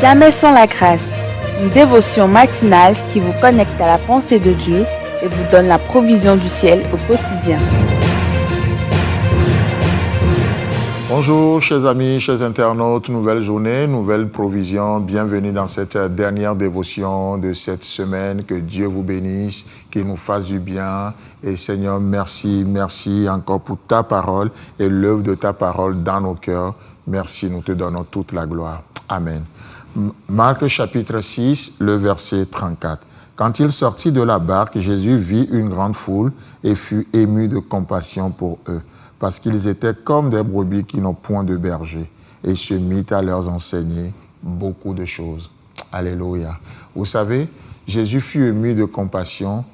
Jamais sans la grâce, une dévotion matinale qui vous connecte à la pensée de Dieu et vous donne la provision du ciel au quotidien. Bonjour chers amis, chers internautes, nouvelle journée, nouvelle provision. Bienvenue dans cette dernière dévotion de cette semaine. Que Dieu vous bénisse, qu'il nous fasse du bien. Et Seigneur, merci encore pour ta parole et l'œuvre de ta parole dans nos cœurs. Merci, nous te donnons toute la gloire. Amen. Marc chapitre 6, le verset 34. Quand il sortit de la barque, Jésus vit une grande foule et fut ému de compassion pour eux, parce qu'ils étaient comme des brebis qui n'ont point de berger, et se mit à leur enseigner beaucoup de choses. Alléluia. Vous savez, Jésus fut ému de compassion,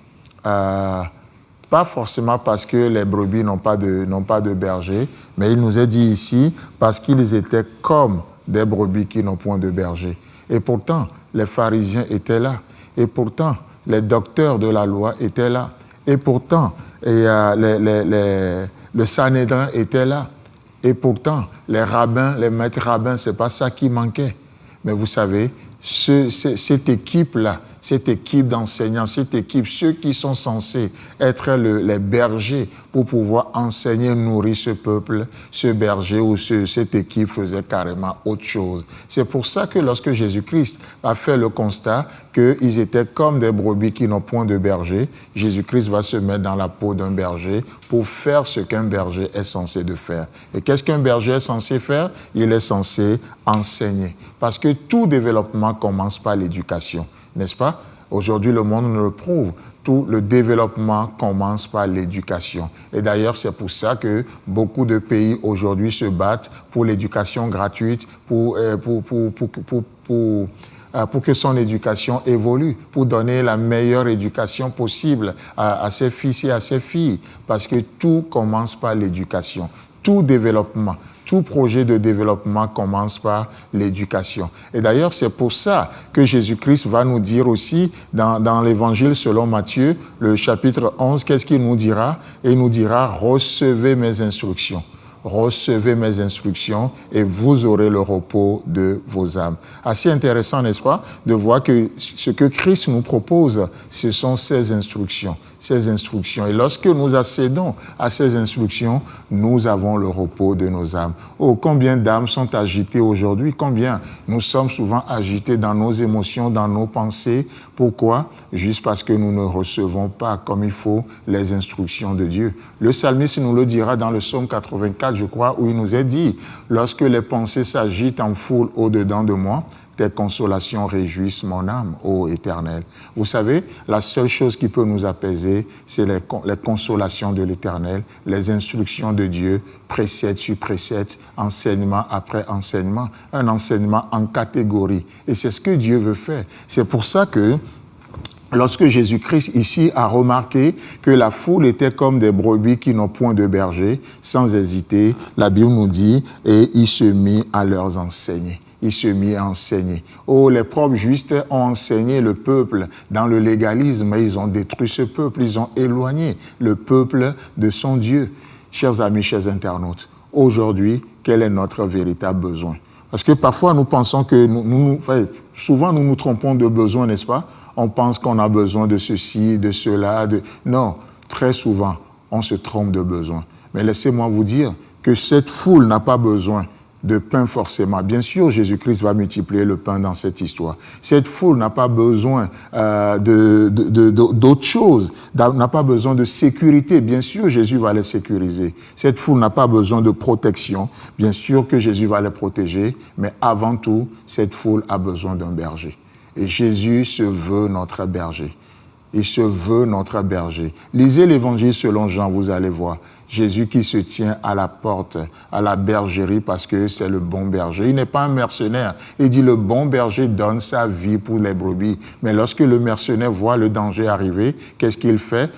pas forcément parce que les brebis n'ont pas de berger, mais il nous est dit ici, parce qu'ils étaient comme des brebis qui n'ont point de berger. Et pourtant, les pharisiens étaient là. Et pourtant, les docteurs de la loi étaient là. Et pourtant, le Sanhédrin était là. Et pourtant, les rabbins, les maîtres rabbins, ce n'est pas ça qui manquait. Mais vous savez, cette équipe-là, cette équipe d'enseignants, cette équipe, ceux qui sont censés être les bergers pour pouvoir enseigner, nourrir ce peuple, ce berger ou cette équipe faisait carrément autre chose. C'est pour ça que lorsque Jésus-Christ a fait le constat qu'ils étaient comme des brebis qui n'ont point de berger, Jésus-Christ va se mettre dans la peau d'un berger pour faire ce qu'un berger est censé de faire. Et qu'est-ce qu'un berger est censé faire? Il est censé enseigner. Parce que tout développement commence par l'éducation. N'est-ce pas? Aujourd'hui, le monde nous le prouve. Tout le développement commence par l'éducation. Et d'ailleurs, c'est pour ça que beaucoup de pays aujourd'hui se battent pour l'éducation gratuite, pour que son éducation évolue, pour donner la meilleure éducation possible à ses fils et à ses filles. Parce que tout commence par l'éducation. Tout développement. Tout projet de développement commence par l'éducation. Et d'ailleurs, c'est pour ça que Jésus-Christ va nous dire aussi, dans l'Évangile selon Matthieu, le chapitre 11, qu'est-ce qu'il nous dira? Et il nous dira, recevez mes instructions. Recevez mes instructions et vous aurez le repos de vos âmes. Assez intéressant, n'est-ce pas, de voir que ce que Christ nous propose, ce sont ses instructions. Ces instructions. Et lorsque nous accédons à ces instructions, nous avons le repos de nos âmes. Oh, combien d'âmes sont agitées aujourd'hui? Combien nous sommes souvent agités dans nos émotions, dans nos pensées? Pourquoi? Juste parce que nous ne recevons pas comme il faut les instructions de Dieu. Le psalmiste nous le dira dans le psaume 84, je crois, où il nous est dit, lorsque les pensées s'agitent en foule au-dedans de moi, tes consolations réjouissent mon âme, ô Éternel. Vous savez, la seule chose qui peut nous apaiser, c'est les consolations de l'Éternel, les instructions de Dieu, précepte sur précepte, enseignement après enseignement, un enseignement en catégorie. Et c'est ce que Dieu veut faire. C'est pour ça que lorsque Jésus-Christ ici a remarqué que la foule était comme des brebis qui n'ont point de berger, sans hésiter, la Bible nous dit, et il se mit à leur enseigner. Il se mit à enseigner. Oh, les propres justes ont enseigné le peuple dans le légalisme, mais ils ont détruit ce peuple, ils ont éloigné le peuple de son Dieu. Chers amis, chers internautes, aujourd'hui, quel est notre véritable besoin? Parce que parfois, nous pensons que, souvent nous nous trompons de besoin, n'est-ce pas? On pense qu'on a besoin de ceci, de cela. Non, très souvent, on se trompe de besoin. Mais laissez-moi vous dire que cette foule n'a pas besoin de pain forcément. Bien sûr, Jésus-Christ va multiplier le pain dans cette histoire. Cette foule n'a pas besoin d'autre chose, n'a pas besoin de sécurité. Bien sûr, Jésus va les sécuriser. Cette foule n'a pas besoin de protection. Bien sûr que Jésus va les protéger, mais avant tout, cette foule a besoin d'un berger. Et Jésus se veut notre berger. Il se veut notre berger. Lisez l'Évangile selon Jean, vous allez voir. Jésus qui se tient à la porte, à la bergerie, parce que c'est le bon berger. Il n'est pas un mercenaire. Il dit le bon berger donne sa vie pour les brebis. Mais lorsque le mercenaire voit le danger arriver, qu'est-ce qu'il fait?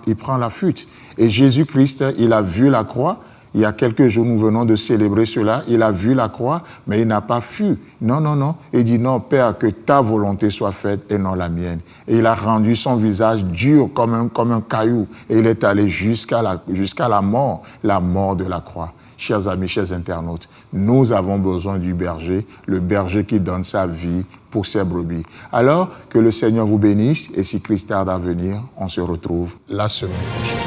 Il prend la fuite. Et Jésus-Christ, il a vu la croix. Il y a quelques jours, nous venons de célébrer cela. Il a vu la croix, mais il n'a pas fui. Non. Il dit non, Père, que ta volonté soit faite et non la mienne. Et il a rendu son visage dur comme un caillou. Et il est allé jusqu'à la mort de la croix. chers amis, chers internautes, nous avons besoin du berger, le berger qui donne sa vie pour ses brebis. Alors, que le Seigneur vous bénisse et si Christ tarde à venir, on se retrouve la semaine prochaine.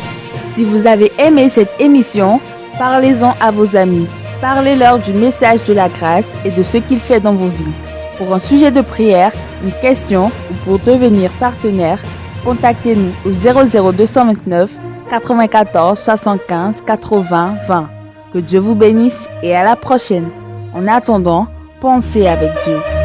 Si vous avez aimé cette émission, parlez-en à vos amis. Parlez-leur du message de la grâce et de ce qu'il fait dans vos vies. Pour un sujet de prière, une question ou pour devenir partenaire, contactez-nous au 00229 94 75 80 20. Que Dieu vous bénisse et à la prochaine. En attendant, pensez avec Dieu.